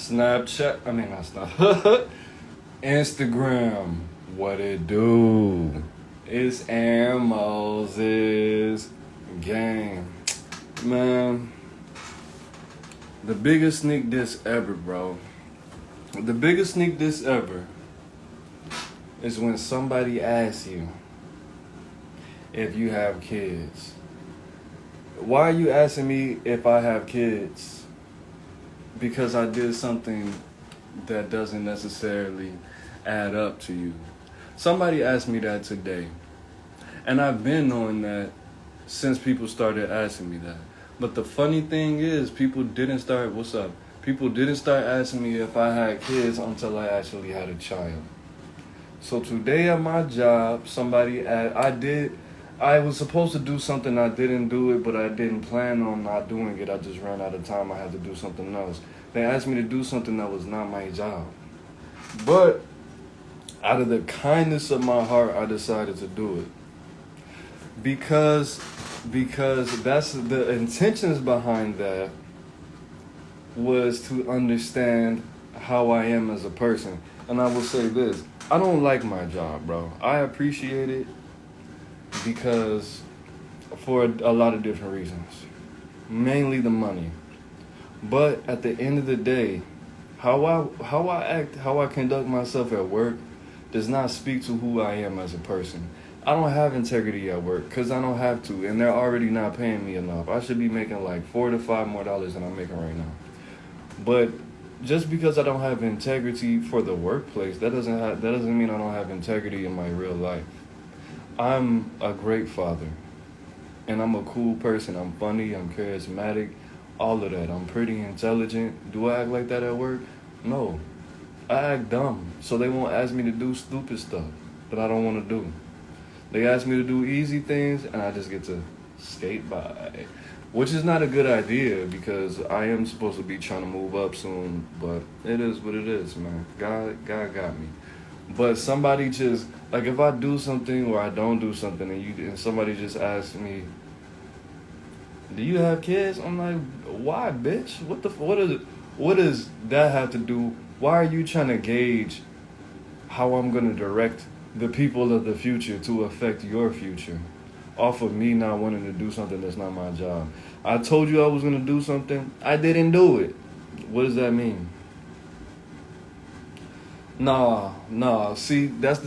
Snapchat, I mean not Snap, Instagram, what it do? It's Aaron Moses gang. Man, the biggest sneak diss ever, bro. The biggest sneak diss ever is when somebody asks you if you have kids. Why are you asking me if I have kids? Because I did something that doesn't necessarily add up to you. Somebody asked me that today. And I've been knowing that since people started asking me that. But the funny thing is, people didn't start asking me if I had kids until I actually had a child. So today at my job, somebody asked, I was supposed to do something, I didn't do it, but I didn't plan on not doing it. I just ran out of time, I had to do something else. They asked me to do something that was not my job. But out of the kindness of my heart, I decided to do it. Because that's the intentions behind that was to understand how I am as a person. And I will say this, I don't like my job, bro. I appreciate it because for a lot of different reasons. Mainly the money. But at the end of the day, how I act, how I conduct myself at work does not speak to who I am as a person. I don't have integrity at work because I don't have to, and they're already not paying me enough. I should be making like $4 to $5 more than I'm making right now. But just because I don't have integrity for the workplace, that doesn't mean I don't have integrity in my real life. I'm a great father, and I'm a cool person. I'm funny, I'm charismatic, all of that. I'm pretty intelligent. Do I act like that at work? No. I act dumb, so they won't ask me to do stupid stuff that I don't want to do. They ask me to do easy things, and I just get to skate by, which is not a good idea because I am supposed to be trying to move up soon, but it is what it is, man. God got me. But somebody just, like if I do something or I don't do something and somebody just asks me, do you have kids? I'm like, why, bitch? What does that have to do? Why are you trying to gauge how I'm going to direct the people of the future to affect your future off of me not wanting to do something that's not my job? I told you I was going to do something. I didn't do it. What does that mean? Nah. See, that's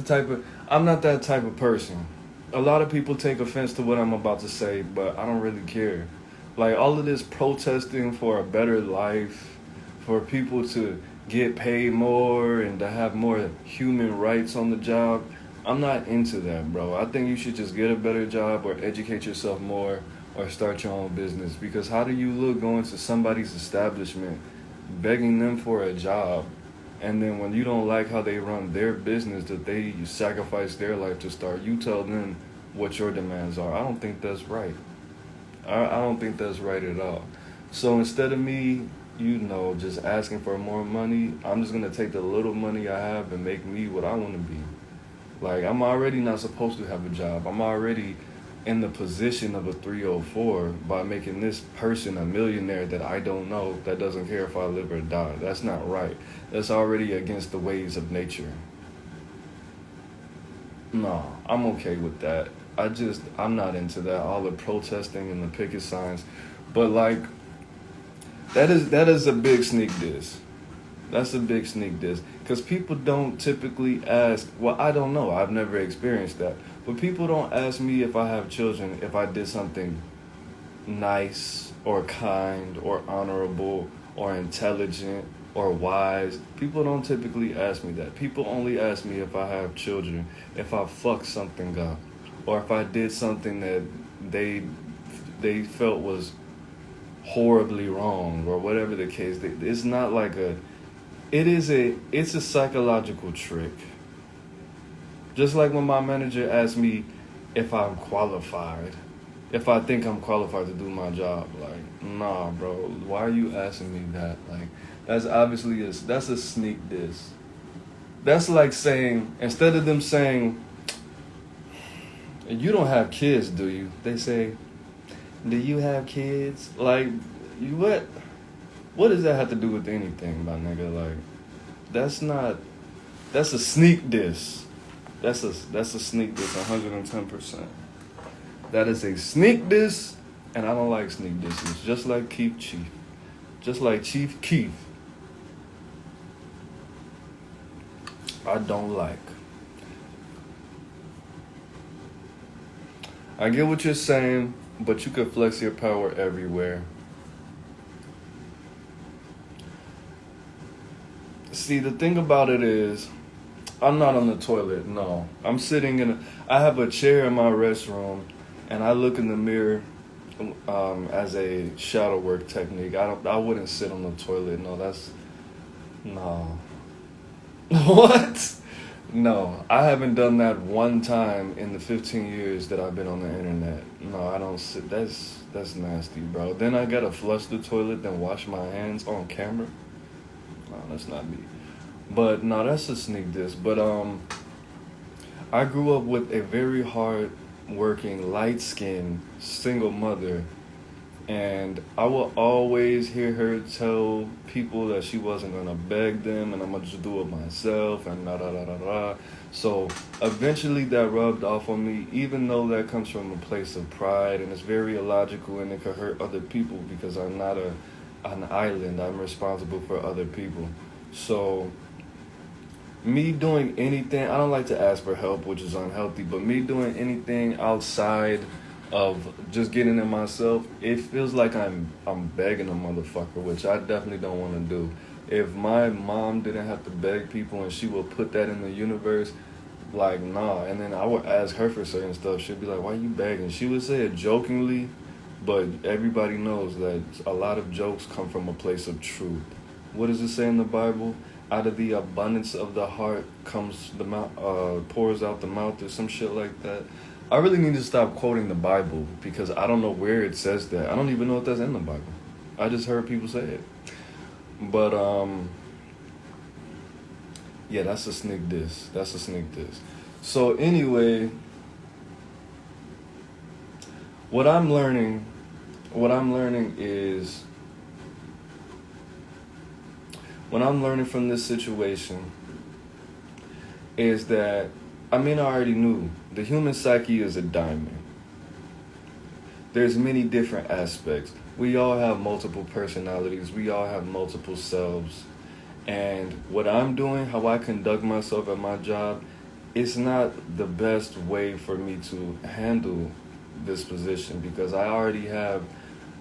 I'm not that type of person. A lot of people take offense to what I'm about to say, but I don't really care. Like all of this protesting for a better life, for people to get paid more and to have more human rights on the job, I'm not into that, bro. I think you should just get a better job or educate yourself more or start your own business. Because how do you look going to somebody's establishment, begging them for a job, and then when you don't like how they run their business that they sacrifice their life to start, you tell them what your demands are? I don't think that's right. I don't think that's right at all. So instead of me, just asking for more money, I'm just going to take the little money I have and make me what I want to be. Like, I'm already not supposed to have a job. I'm already in the position of a 304 by making this person a millionaire that I don't know, that doesn't care if I live or die. That's not right. That's already against the ways of nature. No, I'm okay with that. I'm not into that, all the protesting and the picket signs. But like, that is a big sneak diss. That's a big sneak diss. Because people don't typically ask, well, I don't know, I've never experienced that. But people don't ask me if I have children, if I did something nice or kind or honorable or intelligent or wise. People don't typically ask me that. People only ask me if I have children, if I fucked something up, or if I did something that they felt was horribly wrong or whatever the case. It's not like it's a psychological trick. Just like when my manager asked me if I'm qualified, if I think I'm qualified to do my job. Like, nah, bro, why are you asking me that? Like, that's obviously that's a sneak diss. That's like saying, instead of them saying, you don't have kids, do you? They say, do you have kids? Like, you what? What does that have to do with anything, my nigga? Like, that's not. That's a sneak diss. That's a sneak diss, 110%. That is a sneak diss, and I don't like sneak disses. Just like Chief. Just like Chief Keef. I don't like. I get what you're saying, but you can flex your power everywhere. See, the thing about it is, I'm not on the toilet, no. I'm sitting I have a chair in my restroom, and I look in the mirror as a shadow work technique. I wouldn't sit on the toilet, no. What? No, I haven't done that one time in the 15 years that I've been on the internet. No, I don't sit. That's nasty, bro. Then I gotta flush the toilet, then wash my hands on camera. No, that's not me. But no, that's a sneak diss. But I grew up with a very hard working, light skinned, single mother. And I will always hear her tell people that she wasn't gonna beg them and I'm gonna just do it myself and da da da da da. So eventually that rubbed off on me, even though that comes from a place of pride and it's very illogical and it could hurt other people because I'm not an island. I'm responsible for other people. So me doing anything, I don't like to ask for help, which is unhealthy, but me doing anything outside of just getting it myself, it feels like I'm begging a motherfucker, which I definitely don't want to do. If my mom didn't have to beg people and she would put that in the universe, like, nah. And then I would ask her for certain stuff. She'd be like, why you begging? She would say it jokingly, but everybody knows that a lot of jokes come from a place of truth. What does it say in the Bible? Out of the abundance of the heart comes the mouth, pours out the mouth, or some shit like that. I really need to stop quoting the Bible because I don't know where it says that. I don't even know if that's in the Bible. I just heard people say it. But, yeah, that's a sneak diss. So anyway, what I'm learning from this situation is that, I already knew. The human psyche is a diamond. There's many different aspects. We all have multiple personalities. We all have multiple selves. And what I'm doing, how I conduct myself at my job, it's not the best way for me to handle this position because I already have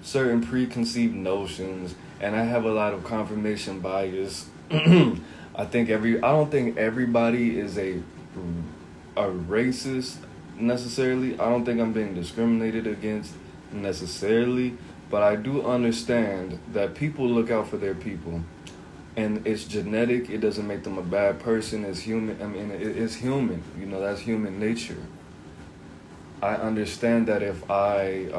certain preconceived notions and I have a lot of confirmation bias. I don't think everybody is a racist necessarily. I don't think I'm being discriminated against necessarily, but I do understand that people look out for their people, and it's genetic. It doesn't make them a bad person. It's human. It's human. That's human nature. I understand that if I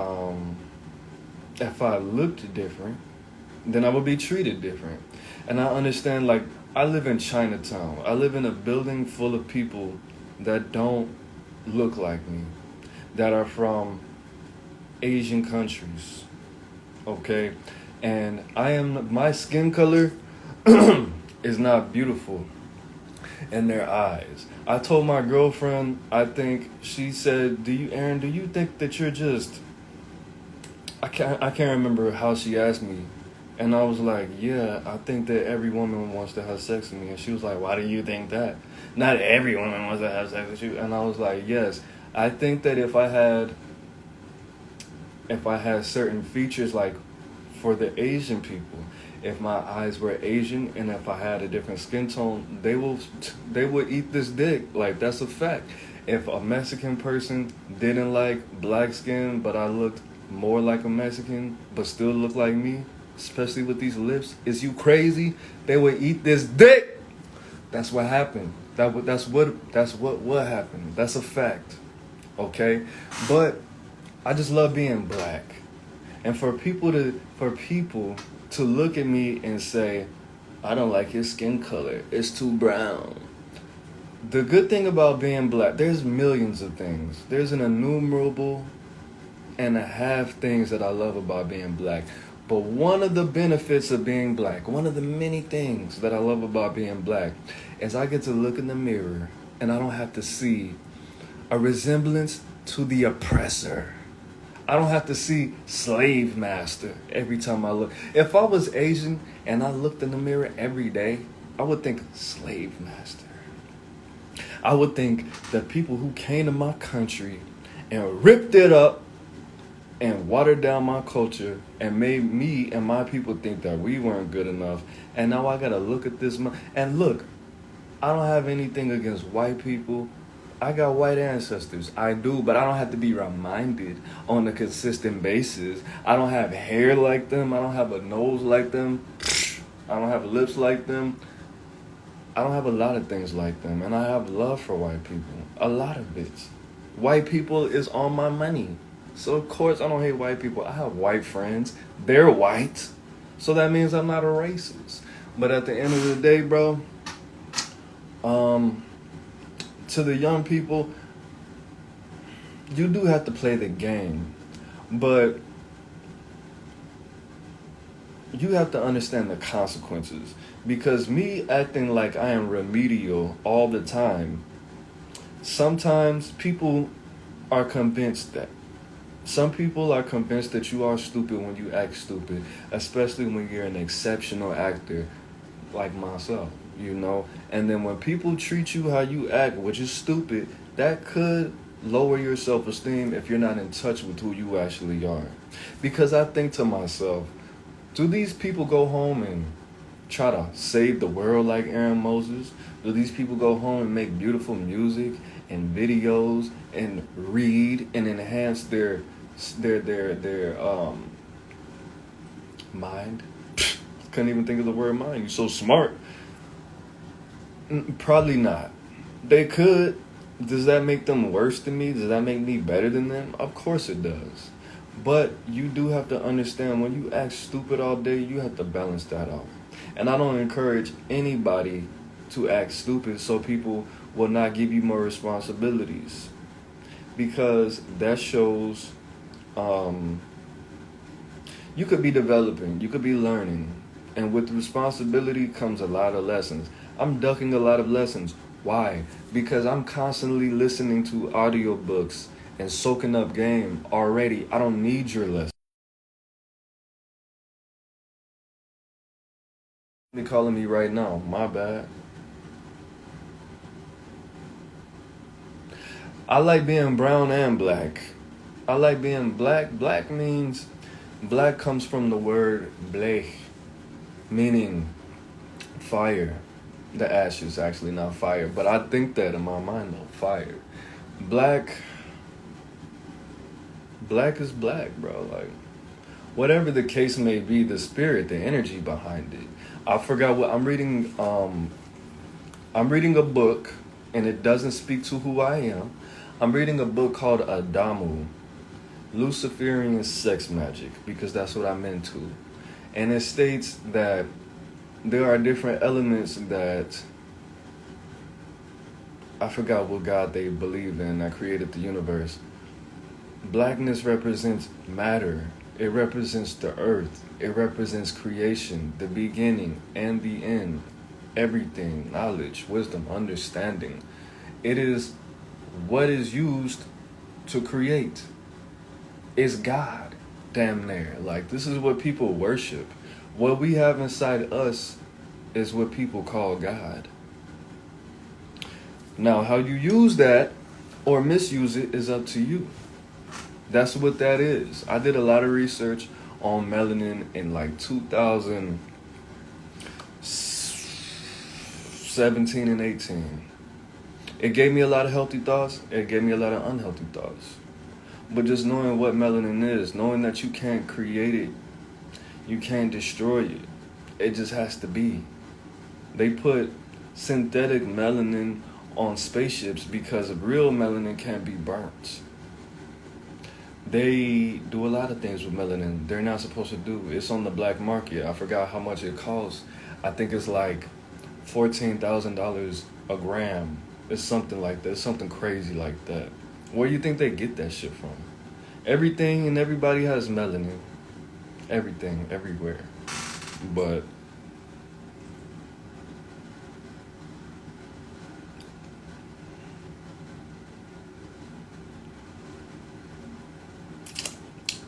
looked different, then I would be treated different. And I understand, like, I live in Chinatown. I live in a building full of people that don't look like me, that are from Asian countries, okay? And my skin color is not beautiful in their eyes. I told my girlfriend, she said, Aaron, do you think that you're just, I can't remember how she asked me. And I was like, yeah, I think that every woman wants to have sex with me. And she was like, why do you think that? Not every woman wants to have sex with you. And I was like, yes, I think that if I had certain features, like for the Asian people, if my eyes were Asian and if I had a different skin tone, they would eat this dick. Like, that's a fact. If a Mexican person didn't like black skin, but I looked more like a Mexican, but still looked like me, especially with these lips, is you crazy? They would eat this dick. That's what happened. That's what happened. That's a fact. Okay? But I just love being black. And for people to look at me and say, I don't like your skin color, it's too brown. The good thing about being black, there's millions of things. There's an innumerable and a half things that I love about being black. But one of the benefits of being black, one of the many things that I love about being black, is I get to look in the mirror and I don't have to see a resemblance to the oppressor. I don't have to see slave master every time I look. If I was Asian and I looked in the mirror every day, I would think slave master. I would think that people who came to my country and ripped it up and watered down my culture and made me and my people think that we weren't good enough. And now I gotta look at this. And look, I don't have anything against white people. I got white ancestors. I do, but I don't have to be reminded on a consistent basis. I don't have hair like them. I don't have a nose like them. I don't have lips like them. I don't have a lot of things like them. And I have love for white people. A lot of it. White people is on my money. So of course I don't hate white people. I have white friends. They're white. So that means I'm not a racist. But at the end of the day, bro, to the young people, you do have to play the game. But you have to understand the consequences. Because me acting like I am remedial all the time, sometimes people are convinced that. Some people are convinced that you are stupid when you act stupid, especially when you're an exceptional actor like myself, you know? And then when people treat you how you act, which is stupid, that could lower your self-esteem if you're not in touch with who you actually are. Because I think to myself, do these people go home and try to save the world like Aaron Moses? Do these people go home and make beautiful music and videos and read and enhance their mind? Couldn't even think of the word mind. You're so smart. Probably not. They could. Does that make them worse than me? Does that make me better than them? Of course it does. But you do have to understand, when you act stupid all day, you have to balance that out. And I don't encourage anybody to act stupid so people will not give you more responsibilities. Because that shows you could be developing, you could be learning. And with responsibility comes a lot of lessons. I'm ducking a lot of lessons. Why? Because I'm constantly listening to audiobooks and soaking up game already. I don't need your lesson. They're calling me right now. My bad. I like being brown and black. I like being black. Black means, black comes from the word blech, meaning fire. The ashes, actually, not fire. But I think that in my mind, though, fire. Black is black, bro. Like, whatever the case may be, the spirit, the energy behind it. I forgot what I'm reading. I'm reading a book, and it doesn't speak to who I am. I'm reading a book called Adamu, Luciferian Sex Magic, because that's what I'm into. And it states that there are different elements that, I forgot what God they believe in that created the universe. Blackness represents matter. It represents the earth. It represents creation, the beginning and the end. Everything, knowledge, wisdom, understanding. It is what is used to create. It's God, damn near. Like, this is what people worship. What we have inside us is what people call God. Now, how you use that or misuse it is up to you. That's what that is. I did a lot of research on melanin in like 2017 and 18. It gave me a lot of healthy thoughts. It gave me a lot of unhealthy thoughts. But just knowing what melanin is, knowing that you can't create it, you can't destroy it. It just has to be. They put synthetic melanin on spaceships because real melanin can't be burnt. They do a lot of things with melanin they're not supposed to do. It's on the black market. I forgot how much it costs. I think it's like $14,000 a gram. It's something like that. It's something crazy like that. Where do you think they get that shit from? Everything and everybody has melanin. everything, everywhere. But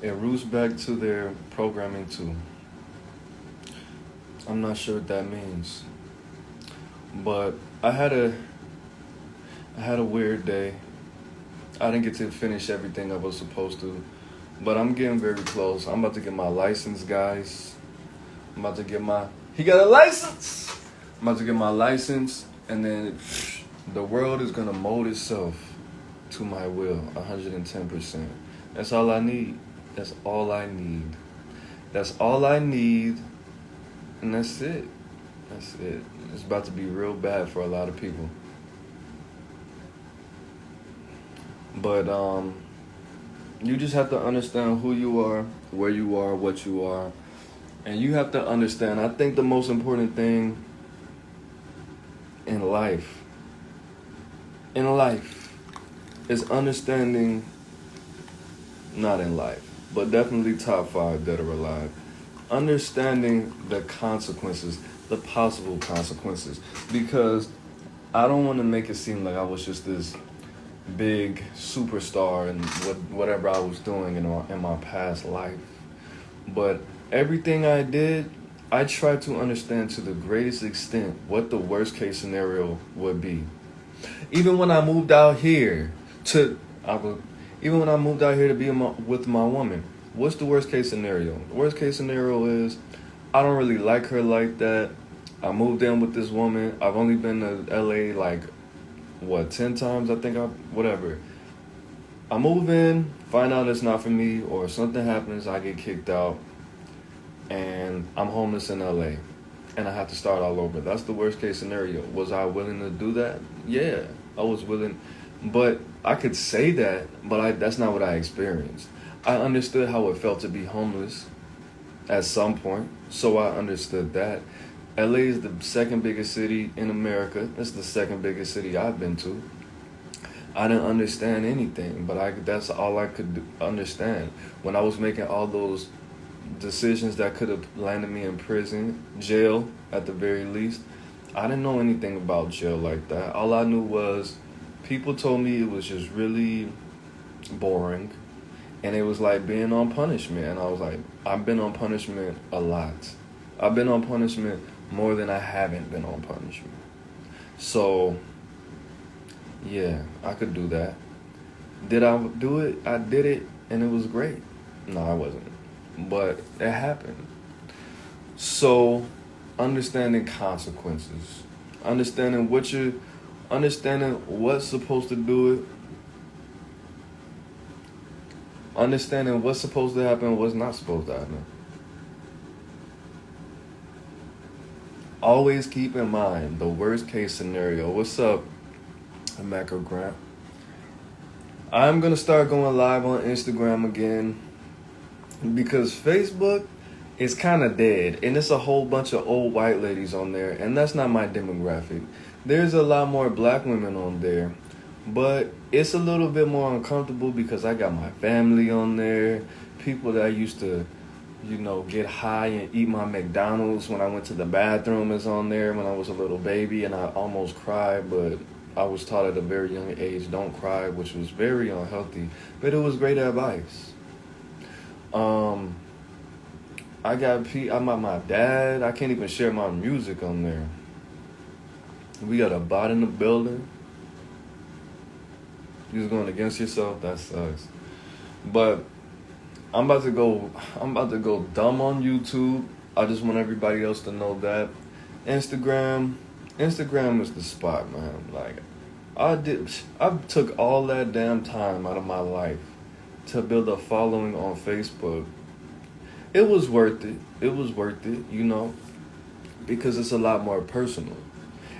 it roots back to their programming too. I'm not sure what that means. But I had a weird day. I didn't get to finish everything I was supposed to. But I'm getting very close. I'm about to get my license, guys. I'm about to get my... He got a license! I'm about to get my license, and then the world is going to mold itself to my will, 110%. That's all I need. That's all I need. That's all I need, and that's it. That's it. It's about to be real bad for a lot of people. But you just have to understand who you are, where you are, what you are. And you have to understand, I think the most important thing in life is understanding, not in life, but definitely top 5 dead or alive, understanding the consequences, the possible consequences. Because I don't want to make it seem like I was just this big superstar in whatever I was doing in my past life. But everything I did, I tried to understand to the greatest extent what the worst case scenario would be. Even when I moved out here to be with my woman, what's the worst case scenario? The worst case scenario is I don't really like her like that. I moved in with this woman. I've only been to LA 10 times, I think, whatever. I move in, find out it's not for me, or something happens, I get kicked out, and I'm homeless in LA, and I have to start all over. That's the worst case scenario. Was I willing to do that? Yeah, I was willing, but I could say that, but that's not what I experienced. I understood how it felt to be homeless at some point, so I understood that. LA is the second biggest city in America. It's the second biggest city I've been to. I didn't understand anything, but that's all I could understand. When I was making all those decisions that could have landed me in prison, jail at the very least, I didn't know anything about jail like that. All I knew was people told me it was just really boring, and it was like being on punishment. And I was like, I've been on punishment a lot. I've been on punishment more than I haven't been on punishment. So, yeah, I could do that. Did I do it? I did it, and it was great. No, I wasn't. But it happened. So, understanding consequences. Understanding what's supposed to do it. Understanding what's supposed to happen and what's not supposed to happen. Always keep in mind the worst case scenario. What's up, Macro Grant? I'm going to start going live on Instagram again because Facebook is kind of dead, and it's a whole bunch of old white ladies on there, and that's not my demographic. There's a lot more black women on there, but it's a little bit more uncomfortable because I got my family on there, people that I used to get high and eat my McDonald's when I went to the bathroom is on there when I was a little baby, and I almost cried, but I was taught at a very young age, don't cry, which was very unhealthy, but it was great advice. I'm my dad. I can't even share my music on there. We got a bot in the building. You was going against yourself? That sucks. But I'm about to go dumb on YouTube. I just want everybody else to know that. Instagram is the spot, man. I took all that damn time out of my life to build a following on Facebook. It was worth it. Because it's a lot more personal.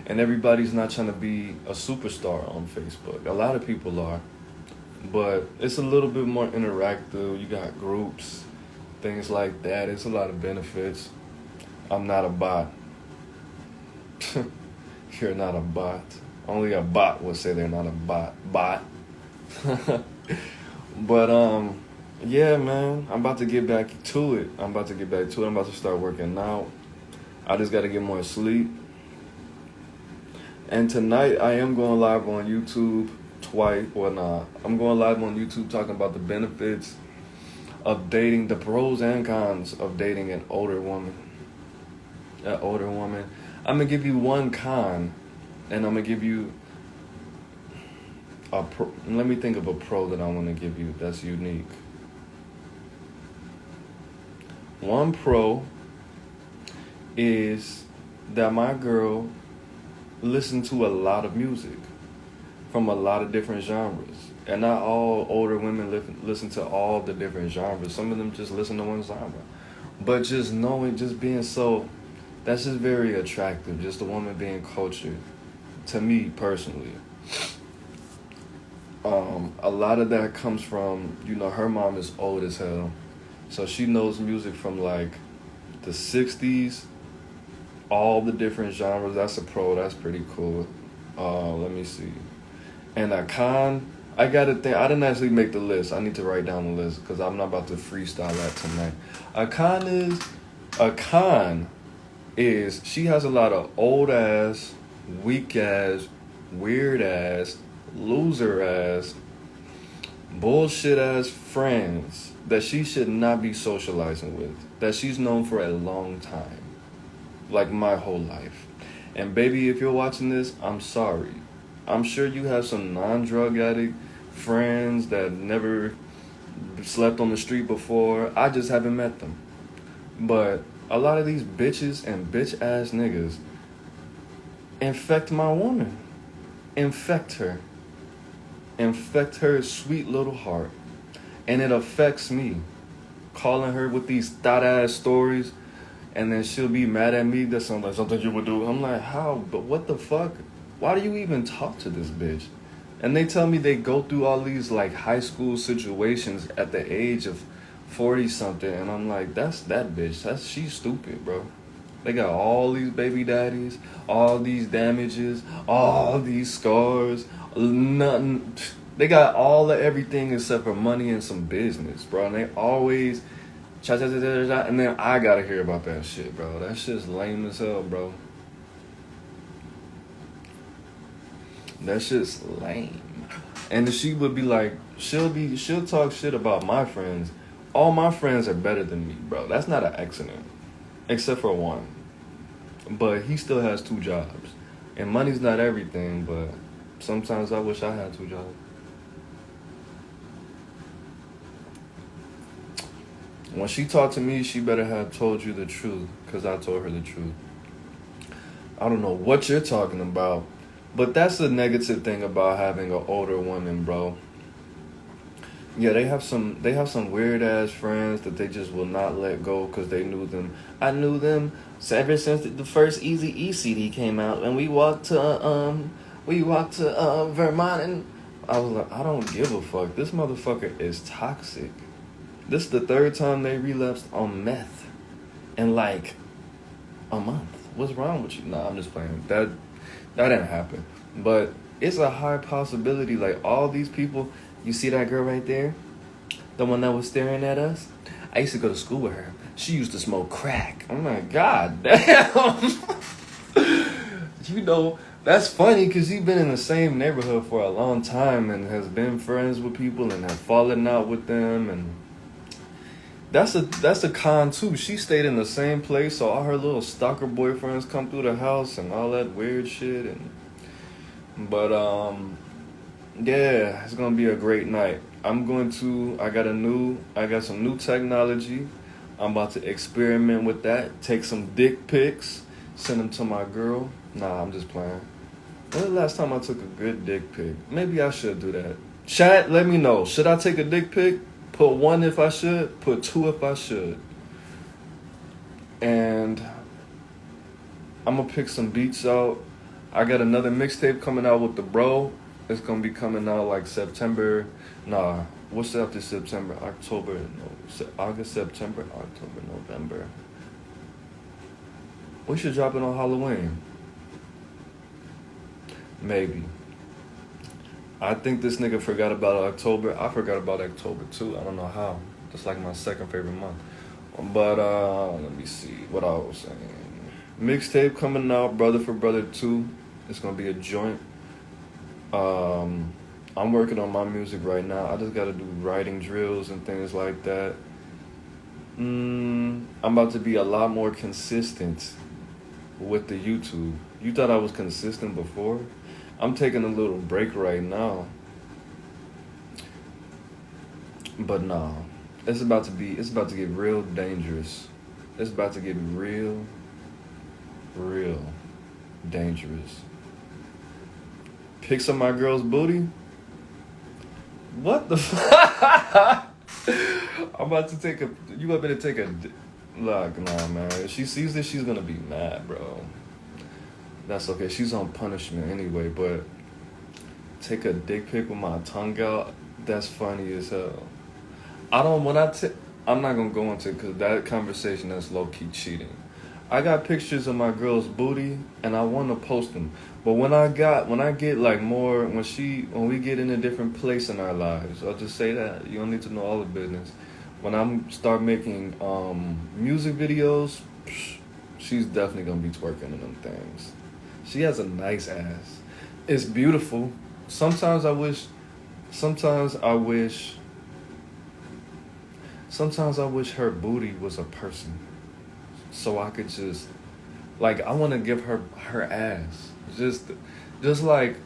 And everybody's not trying to be a superstar on Facebook. A lot of people are. But it's a little bit more interactive. You got groups, things like that. It's a lot of benefits. I'm not a bot. You're not a bot. Only a bot would say they're not a bot. But Yeah, man. I'm about to get back to it. I'm about to get back to it. I'm about to start working out. I just got to get more sleep. And tonight I am going live on YouTube twice. Well, nah. I'm going live on YouTube talking about the benefits of dating, the pros and cons of dating an older woman. An older woman. I'm going to give you one con, and I'm going to give you a pro. Let me think of a pro that I want to give you that's unique. One pro is that my girl listens to a lot of music from a lot of different genres. And not all older women listen to all the different genres. Some of them just listen to one genre. But just knowing, just being so, that's just very attractive. Just a woman being cultured, to me personally. A lot of that comes from, her mom is old as hell. So she knows music from like the 60s, all the different genres. That's a pro. That's pretty cool. Let me see. And a con, I gotta think. I didn't actually make the list. I need to write down the list because I'm not about to freestyle that tonight. A con is she has a lot of old ass, weak ass, weird ass, loser ass, bullshit ass friends that she should not be socializing with, that she's known for a long time, like my whole life. And baby, if you're watching this, I'm sorry. I'm sure you have some non-drug addict friends that never slept on the street before. I just haven't met them. But a lot of these bitches and bitch ass niggas infect my woman. Infect her sweet little heart. And it affects me. Calling her with these thought ass stories, and then she'll be mad at me. That sounds like something you would do. I'm like, how? But what the fuck? Why do you even talk to this bitch? And they tell me they go through all these like high school situations at the age of 40 something, and I'm like, that's that bitch. She's stupid, bro. They got all these baby daddies, all these damages, all these scars, nothing. They got all of everything except for money and some business, bro. And they always and then I gotta hear about that shit, bro. That shit's lame as hell, bro. That shit's lame. And she would be like, she'll talk shit about my friends. All my friends are better than me, bro. That's not an accident. Except for one. But he still has 2 jobs. And money's not everything, but sometimes I wish I had 2 jobs. When she talked to me, she better have told you the truth, because I told her the truth. I don't know what you're talking about, but that's the negative thing about having an older woman, bro. Yeah, they have some weird ass friends that they just will not let go because they knew them. I knew them ever since the first Eazy-E CD came out, and we walked to Vermont, and I was like, I don't give a fuck. This motherfucker is toxic. This is the 3rd time they relapsed on meth in like a month. What's wrong with you? Nah, I'm just playing. That didn't happen. But it's a high possibility. Like all these people, you see that girl right there? The one that was staring at us? I used to go to school with her. She used to smoke crack. Oh my God, damn. That's funny because you've been in the same neighborhood for a long time and has been friends with people and have fallen out with them, and that's a con too. She stayed in the same place, so all her little stalker boyfriends come through the house and all that weird shit. But yeah, it's gonna be a great night. I got some new technology. I'm about to experiment with that. Take some dick pics, send them to my girl. Nah, I'm just playing. When was the last time I took a good dick pic? Maybe I should do that. Chat, let me know. Should I take a dick pic? Put 1 if I should. Put 2 if I should. And I'm going to pick some beats out. I got another mixtape coming out with the bro. It's going to be coming out like September. Nah, what's after September? October. No, August, September, October, November. We should drop it on Halloween. Maybe. I think this nigga forgot about October. I forgot about October too. I don't know how. That's like my second favorite month. But let me see what I was saying. Mixtape coming out, Brother for Brother 2. It's gonna be a joint. I'm working on my music right now. I just gotta do writing drills and things like that. I'm about to be a lot more consistent with the YouTube. You thought I was consistent before? I'm taking a little break right now. But nah. It's about to get real dangerous. It's about to get real dangerous. Pics of my girl's booty? What the fuck? I'm about to take a. You want me to take a. Like, nah, man. If she sees this, she's gonna be mad, bro. That's okay. She's on punishment anyway, but take a dick pic with my tongue out, that's funny as hell. I'm not gonna go into it because that conversation is low-key cheating. I got pictures of my girl's booty and I want to post them. But when we get in a different place in our lives, I'll just say that. You don't need to know all the business. When I start making music videos, she's definitely gonna be twerking in them things. She has a nice ass. It's beautiful. Sometimes I wish her booty was a person. So I could just, like, I want to give her ass. Just like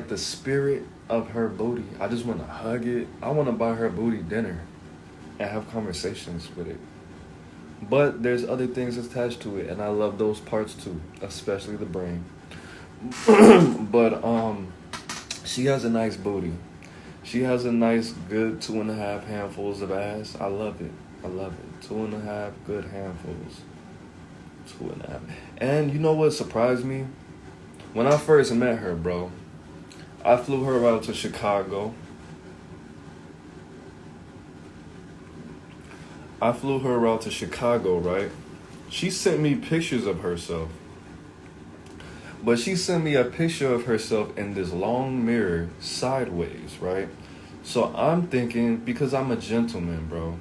the spirit of her booty. I just want to hug it. I want to buy her booty dinner and have conversations with it. But there's other things attached to it, and I love those parts too, especially the brain. But she has a nice booty. She has a nice, good 2.5 handfuls of ass. I love it. 2.5 good handfuls. 2.5. And you know what surprised me? When I first met her, bro, I flew her out to Chicago. Right? She sent me pictures of herself. But she sent me a picture of herself in this long mirror, sideways, right? So I'm thinking, because I'm a gentleman, bro,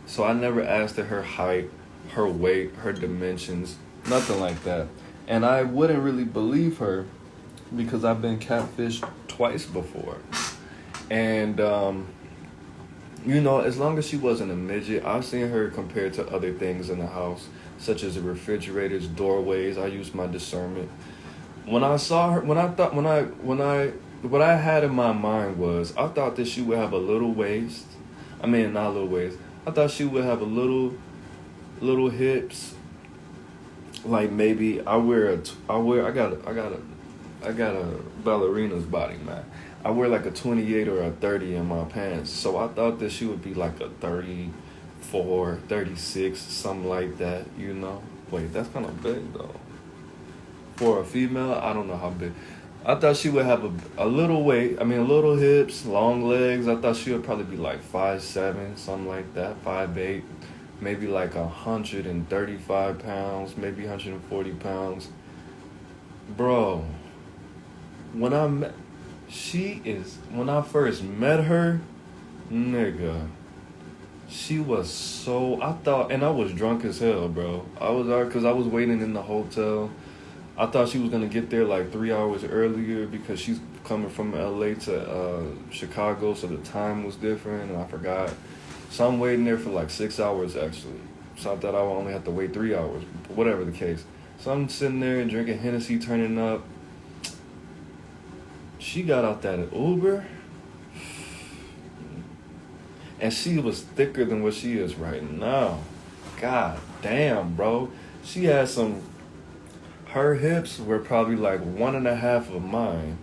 so I never asked her height, her weight, her dimensions, nothing like that. And I wouldn't really believe her because I've been catfished twice before. And, as long as she wasn't a midget, I've seen her compared to other things in the house, such as the refrigerators, doorways. I used my discernment. When I saw her, what I had in my mind was, I thought that she would have a little waist. I mean, not a little waist. I thought she would have a little hips. Like maybe I got a ballerina's body, man. I wear like a 28 or a 30 in my pants. So I thought that she would be like a 34, 36, something like that, Wait, that's kind of big though. For a female, I don't know how big. I thought she would have a little weight. I mean, a little hips, long legs. I thought she would probably be like 5'7", something like that, 5'8", maybe like 135 pounds, maybe 140 pounds. Bro, when I first met her, nigga, she was so, and I was drunk as hell, bro. Because I was waiting in the hotel. I thought she was going to get there like 3 hours earlier because she's coming from LA to Chicago, so the time was different, and I forgot. So I'm waiting there for like 6 hours, actually. So I thought I would only have to wait 3 hours, but whatever the case. So I'm sitting there and drinking Hennessy, turning up. She got out that Uber, and she was thicker than what she is right now. God damn, bro. She had her hips were probably like 1.5 of mine.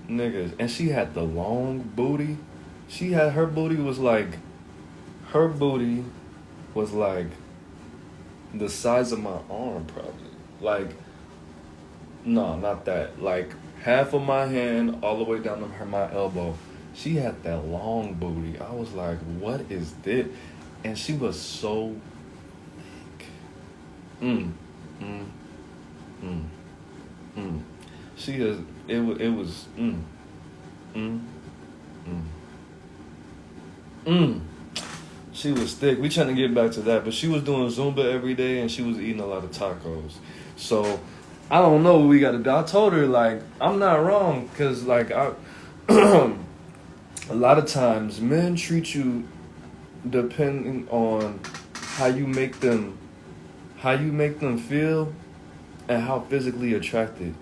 Niggas. And she had the long booty. Her booty was like the size of my arm, probably. Like, no, not that. Like, half of my hand all the way down to my elbow. She had that long booty. I was like, what is this? And she was so thick. She is. It was. Mm, mm, mm. She was thick. We trying to get back to that, but she was doing Zumba every day, and she was eating a lot of tacos. So I don't know what we got to do. I told her like I'm not wrong because like I, a lot of times men treat you depending on how you make them feel and how physically attracted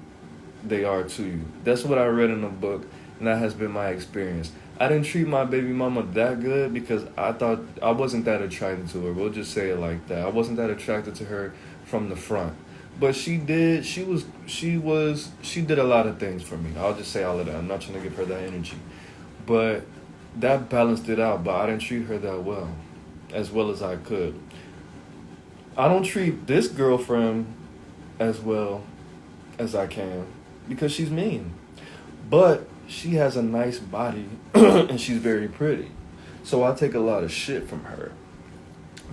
they are to you. That's what I read in a book, and that has been my experience. I didn't treat my baby mama that good because I thought I wasn't that attracted to her. We'll just say it like that. I wasn't that attracted to her from the front. But she did. She did a lot of things for me. I'll just say all of that. I'm not trying to give her that energy. But that balanced it out. But I didn't treat her that well as I could. I don't treat this girlfriend as well as I can because she's mean. But she has a nice body and she's very pretty. So I take a lot of shit from her,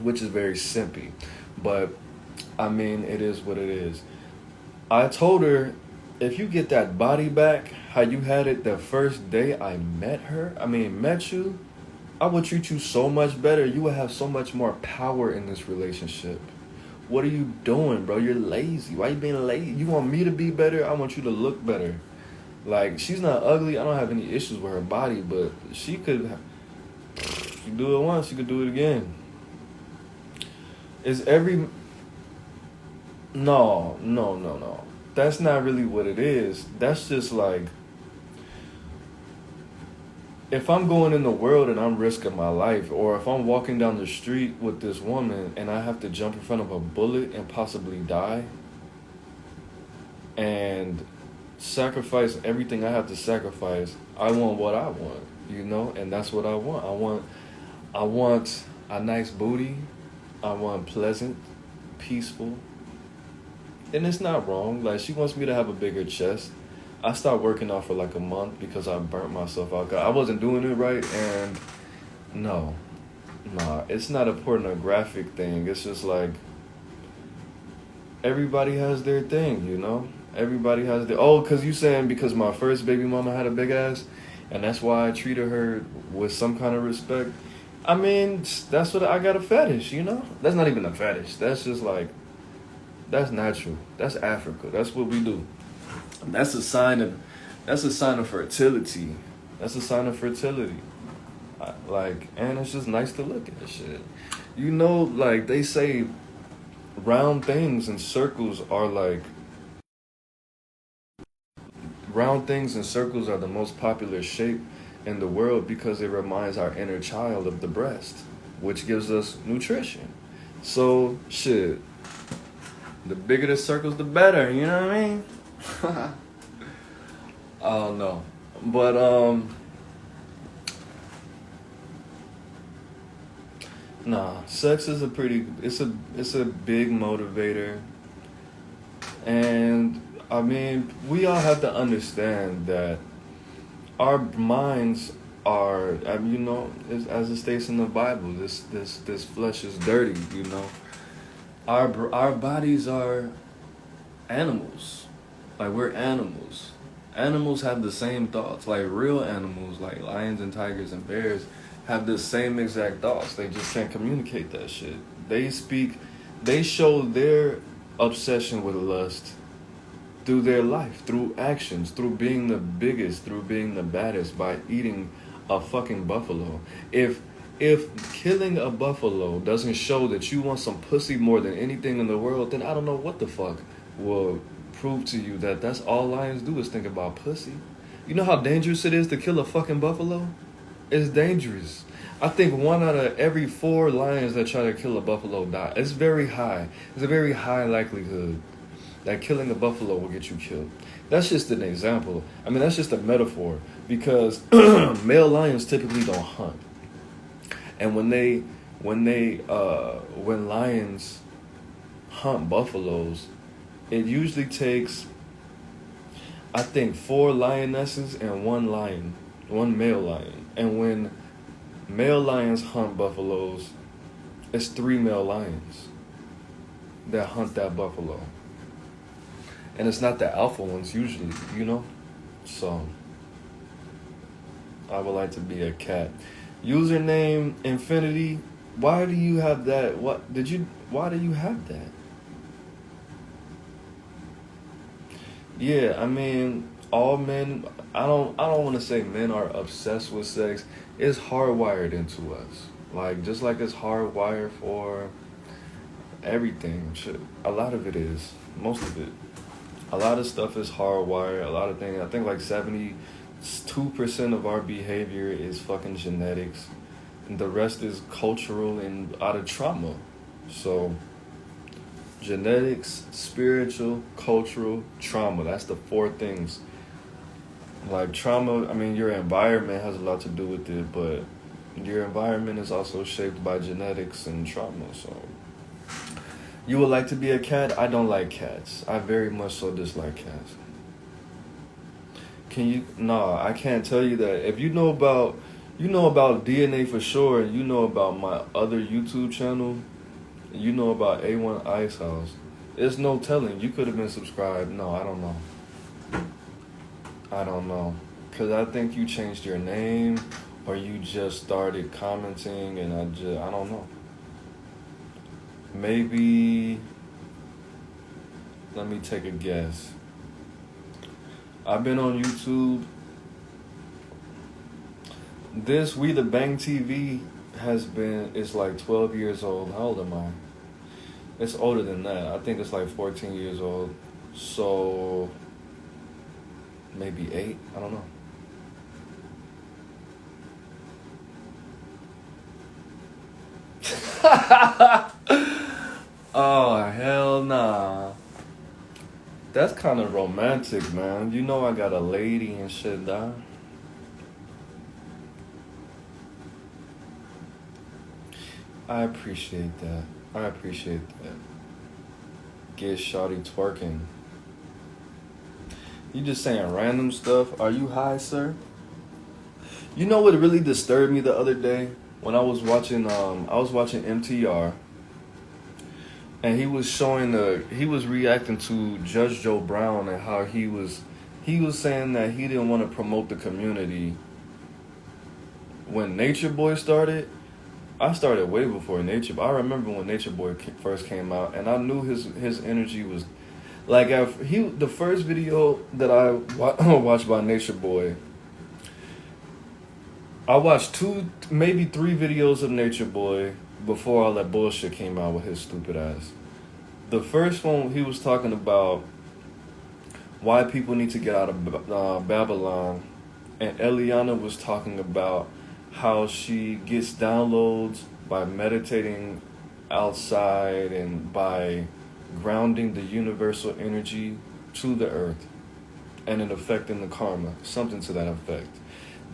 which is very simpy. But I mean, it is what it is. I told her, if you get that body back, how you had it the first day I met you, I would treat you so much better. You would have so much more power in this relationship. What are you doing, bro? You're lazy. Why you being lazy? You want me to be better? I want you to look better. Like, she's not ugly. I don't have any issues with her body, but she do it once, she could do it again. No. That's not really what it is. That's just like, if I'm going in the world and I'm risking my life, or if I'm walking down the street with this woman and I have to jump in front of a bullet and possibly die, and sacrifice everything I have to sacrifice, I want what I want, and that's what I want. I want a nice booty. I want pleasant, peaceful. And it's not wrong. Like, she wants me to have a bigger chest. I stopped working out for like a month because I burnt myself out. I wasn't doing it right, and it's not a pornographic thing. It's just like, everybody has their thing, Everybody has because you saying because my first baby mama had a big ass, and that's why I treated her with some kind of respect. I mean, that's what I got a fetish, That's not even a fetish. That's just like, that's natural. That's Africa. That's what we do. That's a sign of fertility. That's a sign of fertility. And it's just nice to look at shit. Like they say, round things and circles are the most popular shape in the world because it reminds our inner child of the breast, which gives us nutrition. So, shit, the bigger the circles, the better, you know what I mean? I don't know. But, sex is it's a big motivator. And I mean, we all have to understand that our minds are, as it states in the Bible, this flesh is dirty, Our bodies are animals. Like, we're animals. Animals have the same thoughts. Like, real animals, like lions and tigers and bears, have the same exact thoughts. They just can't communicate that shit. They show their obsession with lust through their life, through actions, through being the biggest, through being the baddest, by eating a fucking buffalo. If killing a buffalo doesn't show that you want some pussy more than anything in the world, then I don't know what the fuck will prove to you that that's all lions do is think about pussy. You know how dangerous it is to kill a fucking buffalo? It's dangerous. I think 1 out of every 4 lions that try to kill a buffalo die. It's very high. It's a very high likelihood that killing a buffalo will get you killed. That's just an example. I mean, that's just a metaphor, because male lions typically don't hunt. And when lions hunt buffaloes, it usually takes, I think, 4 lionesses and 1 male lion. And when male lions hunt buffaloes, it's 3 male lions that hunt that buffalo. And it's not the alpha ones usually, you know? So, I would like to be a cat. Username Infinity. Why do you have that? Why do you have that? Yeah, I mean, all men, I don't want to say men are obsessed with sex. It's hardwired into us. Like, just like it's hardwired for everything. Shit. A lot of it is. Most of it. A lot of stuff is hardwired. A lot of things. I think like 72% of our behavior is fucking genetics. And the rest is cultural and out of trauma. So, genetics, spiritual, cultural, trauma. That's the four things. Like trauma, I mean, your environment has a lot to do with it, but your environment is also shaped by genetics and trauma. So, you would like to be a cat? I don't like cats. I very much so dislike cats. Can you? Nah, I can't tell you that. If you know about DNA for sure, and you know about my other YouTube channel, you know about A1 Ice House. There's no telling. You could have been subscribed. No, I don't know. I don't know. Because I think you changed your name or you just started commenting and I don't know. Maybe, let me take a guess. I've been on YouTube. This We The Bang TV it's like 12 years old. How old am I? It's older than that. I think it's like 14 years old. So, maybe 8. I don't know. Oh, hell nah. That's kind of romantic, man. You know I got a lady and shit, dog. I appreciate that. Get shawty twerking. You just saying random stuff. Are you high, sir? You know what really disturbed me the other day? When I was watching MTR, and he was reacting to Judge Joe Brown and how he was saying that he didn't want to promote the community. When Nature Boy started, I started way before Nature Boy. I remember when Nature Boy first came out, and I knew his energy was like the first video that I watched by Nature Boy. I watched 2, maybe 3 videos of Nature Boy before all that bullshit came out with his stupid ass. The first one, he was talking about why people need to get out of Babylon, and Eliana was talking about how she gets downloads by meditating outside and by grounding the universal energy to the earth and it affecting the karma, something to that effect.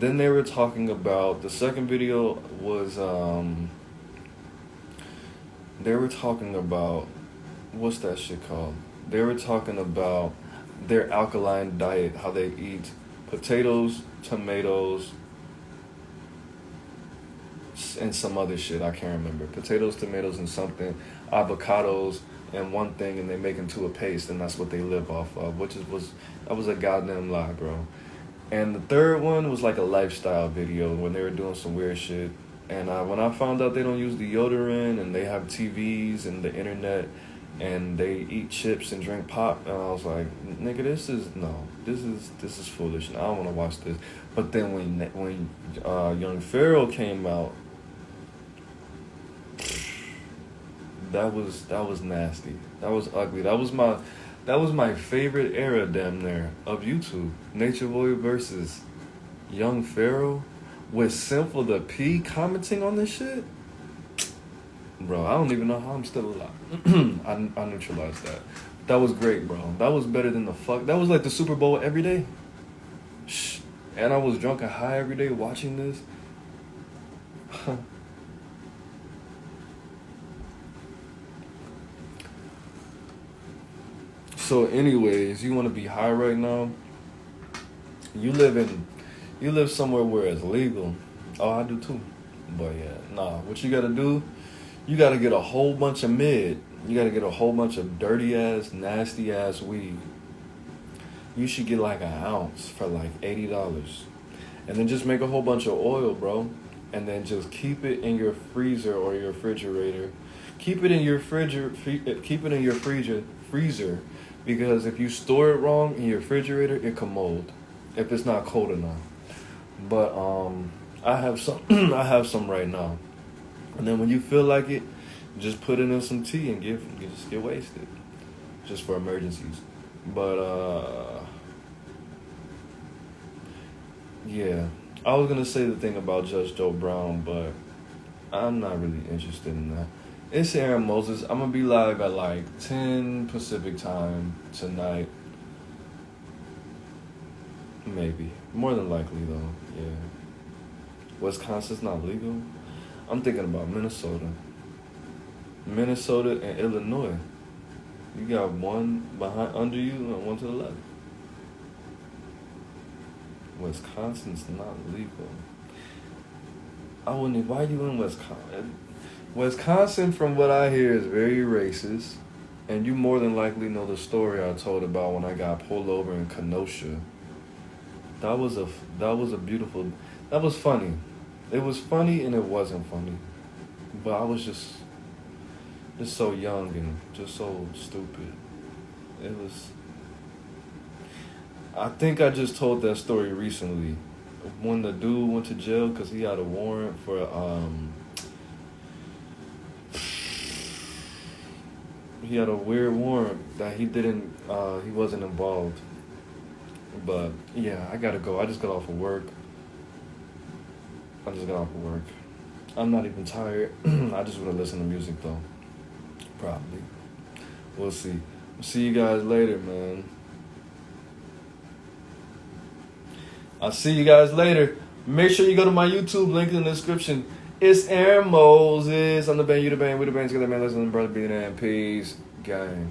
Then they were talking about, the second video was, they were talking about, what's that shit called? They were talking about their alkaline diet, how they eat potatoes, tomatoes, and some other shit, I can't remember. Potatoes, tomatoes, and something, avocados, and one thing, and they make into a paste, and that's what they live off of, that was a goddamn lie, bro. And the third one was like a lifestyle video when they were doing some weird shit. And when I found out they don't use deodorant and they have TVs and the internet and they eat chips and drink pop, and I was like, nigga, this is foolish, and I don't want to watch this. But then when Young Pharaoh came out, that was nasty. That was ugly. That was my favorite era, damn near, of YouTube. Nature Boy versus Young Pharaoh with Simple the P commenting on this shit. Bro, I don't even know how I'm still alive. I neutralized that. That was great, bro. That was better than that was like the Super Bowl every day. Shh. And I was drunk and high every day watching this. So anyways, you want to be high right now? You live somewhere where it's legal. Oh, I do too. But yeah, nah. What you gotta do, you gotta get a whole bunch of mid. You gotta get a whole bunch of dirty ass, nasty ass weed. you should get like an ounce for like $80. And then just make a whole bunch of oil, bro. And then just keep it in your freezer or your refrigerator. Keep it in your freezer, because if you store it wrong in your refrigerator, it can mold if it's not cold enough. But I have some I have some right now. And then when you feel like it, just put it in some tea and just get wasted. Just for emergencies. But yeah. I was gonna say the thing about Judge Joe Brown, but I'm not really interested in that. It's Aaron Moses. I'm gonna be live at like 10 Pacific time tonight. Maybe. More than likely though, yeah. Wisconsin's not legal. I'm thinking about Minnesota. Minnesota and Illinois. You got one behind under you and one to the left. Wisconsin's not legal. I wouldn't. Why you in Wisconsin? Wisconsin, from what I hear, is very racist, and you more than likely know the story I told about when I got pulled over in Kenosha. That was funny. It was funny and it wasn't funny, but I was just so young and just so stupid. It was. I think I just told that story recently, when the dude went to jail because he had a warrant for he had a weird warrant that he wasn't involved. But yeah, I gotta go. I just got off of work. I'm not even tired. I just want to listen to music though. Probably. We'll see. See you guys later, man. I'll see you guys later. Make sure you go to my YouTube, link in the description. It's Aaron Moses. I'm the band, you the band, we the band together, man. Listen to brother, be there, and peace, gang.